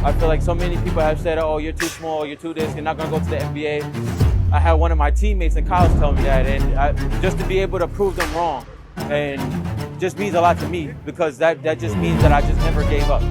I feel like so many people have said, oh, you're too small, you're too this, you're not gonna go to the NBA. I had one of my teammates in college tell me that, and just to be able to prove them wrong, and just means a lot to me, because that just means that I just never gave up.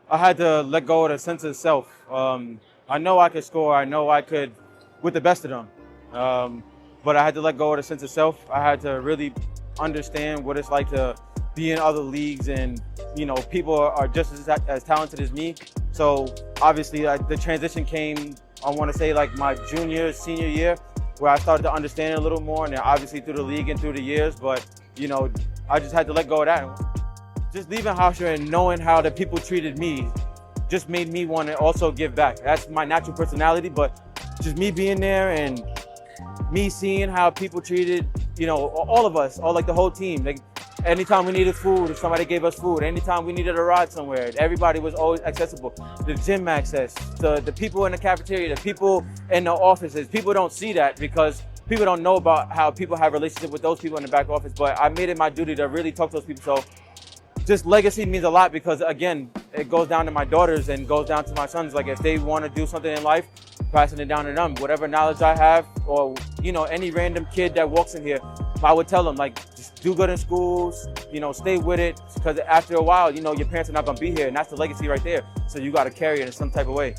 I had to let go of the sense of self. I know I could score, I know I could with the best of them, but I had to let go of the sense of self. I had to really understand what it's like to be in other leagues, and people are just as talented as me. So obviously the transition came, I want to say, like my junior, senior year, where I started to understand it a little more, and then obviously through the league and through the years, but I just had to let go of that. Just leaving Hofstra and knowing how the people treated me just made me want to also give back. That's my natural personality, but just me being there and me seeing how people treated, all of us, like the whole team. Like, anytime we needed food, if somebody gave us food, anytime we needed a ride somewhere, everybody was always accessible. The gym access, the people in the cafeteria, the people in the offices. People don't see that because people don't know about how people have relationships with those people in the back office, but I made it my duty to really talk to those people. So just legacy means a lot, because again, it goes down to my daughters and goes down to my sons. Like, if they want to do something in life, passing it down to them. Whatever knowledge I have, or any random kid that walks in here, I would tell them, like, just do good in schools, stay with it, because after a while, your parents are not gonna be here, and that's the legacy right there. So you got to carry it in some type of way.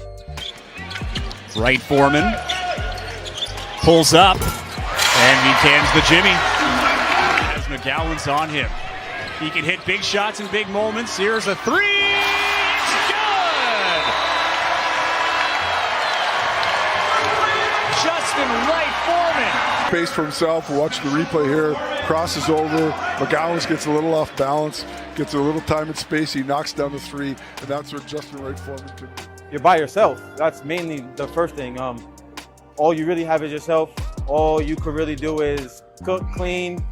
Wright-Foreman pulls up, and he cans the Jimmy as McGowan's on him. He can hit big shots in big moments. Here's a three. It's good! Justin Wright-Foreman. Space for himself. Watch the replay here. Crosses over. McGowan's gets a little off balance. Gets a little time and space. He knocks down the three. And that's what Justin Wright-Foreman can do. You're by yourself. That's mainly the first thing. All you really have is yourself. All you could really do is cook, clean,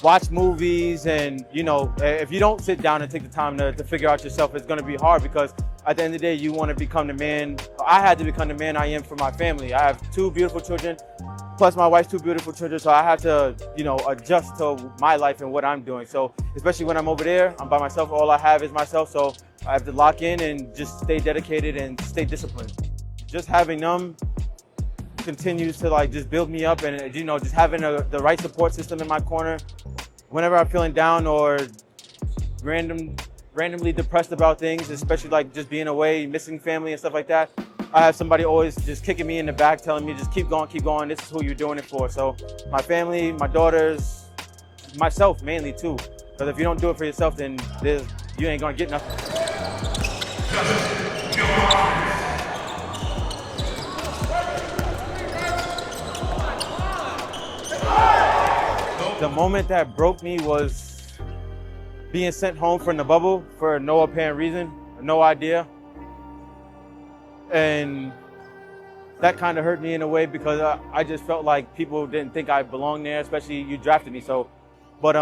watch movies, and if you don't sit down and take the time to figure out yourself, it's going to be hard, because at the end of the day, you want to become the man. I had to become the man I am for my family. I have 2 beautiful children, plus my wife's 2 beautiful children, so I have to adjust to my life and what I'm doing. So especially when I'm over there, I'm by myself, all I have is myself, so I have to lock in and just stay dedicated and stay disciplined. Just having them continues to just build me up, and just having the right support system in my corner whenever I'm feeling down or randomly depressed about things, especially just being away, missing family and stuff like that. I have somebody always just kicking me in the back, telling me just keep going, this is who you're doing it for. So my family, my daughters, myself mainly too, because if you don't do it for yourself, then you ain't gonna get nothing. The moment that broke me was being sent home from the bubble for no apparent reason, no idea. And that kind of hurt me in a way, because I just felt like people didn't think I belonged there, especially you drafted me. So, but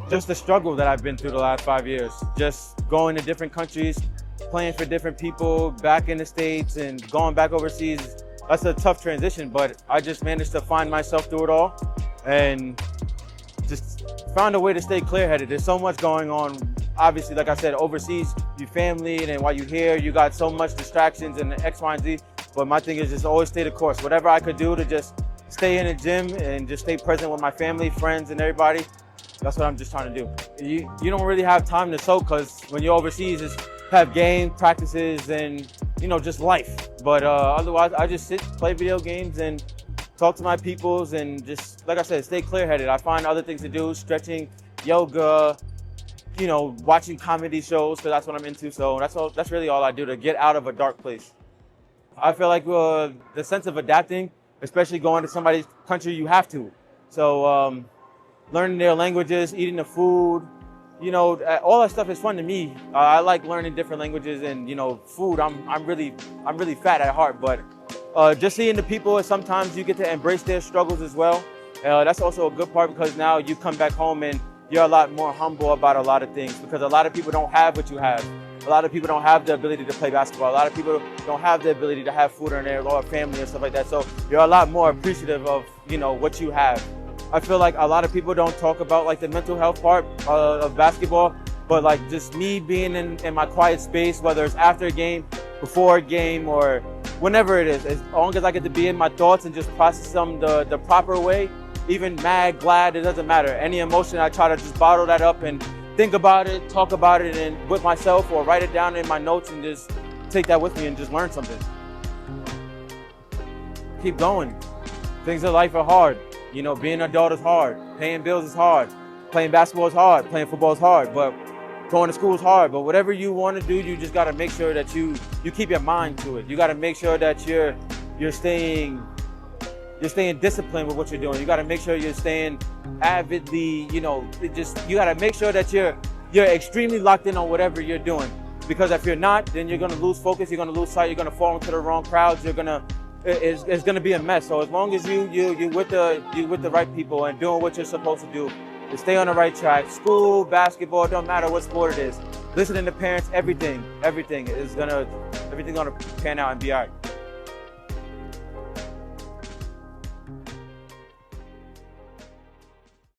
just the struggle that I've been through the last 5 years, just going to different countries, playing for different people, back in the States and going back overseas. That's a tough transition, but I just managed to find myself through it all and just found a way to stay clear-headed. There's so much going on. Obviously, like I said, overseas, your family, and then while you're here, you got so much distractions and X, Y, and Z. But my thing is just always stay the course. Whatever I could do to just stay in the gym and just stay present with my family, friends, and everybody, that's what I'm just trying to do. You don't really have time to soak, because when you're overseas, it's have game practices and just life. But otherwise, I just sit, play video games, and talk to my peoples, and just, like I said, stay clear-headed. I find other things to do, stretching, yoga, watching comedy shows, because that's what I'm into. So that's really all I do to get out of a dark place. I feel like the sense of adapting, especially going to somebody's country, you have to. So learning their languages, eating the food, all that stuff is fun to me. I like learning different languages and food. I'm really fat at heart, but just seeing the people, sometimes you get to embrace their struggles as well. That's also a good part, because now you come back home and you're a lot more humble about a lot of things, because a lot of people don't have what you have. A lot of people don't have the ability to play basketball. A lot of people don't have the ability to have food in their or family and stuff like that. So you're a lot more appreciative of, what you have. I feel like a lot of people don't talk about like the mental health part of basketball, but like just me being in my quiet space, whether it's after a game, before a game, or whenever it is, as long as I get to be in my thoughts and just process them the proper way, even mad, glad, it doesn't matter. Any emotion, I try to just bottle that up and think about it, talk about it and with myself, or write it down in my notes and just take that with me and just learn something. Keep going. Things in life are hard. Being an adult is hard. Paying bills is hard. Playing basketball is hard. Playing football is hard. But going to school is hard. But whatever you want to do, you just got to make sure that you keep your mind to it. You got to make sure that you're staying disciplined with what you're doing. You got to make sure you're staying avidly, you got to make sure that you're extremely locked in on whatever you're doing. Because if you're not, then you're going to lose focus. You're going to lose sight. You're going to fall into the wrong crowds. It's going to be a mess. So as long as you with the right people and doing what you're supposed to do, to stay on the right track, school, basketball, don't matter what sport it is. Listening to parents, everything's gonna pan out and be all right.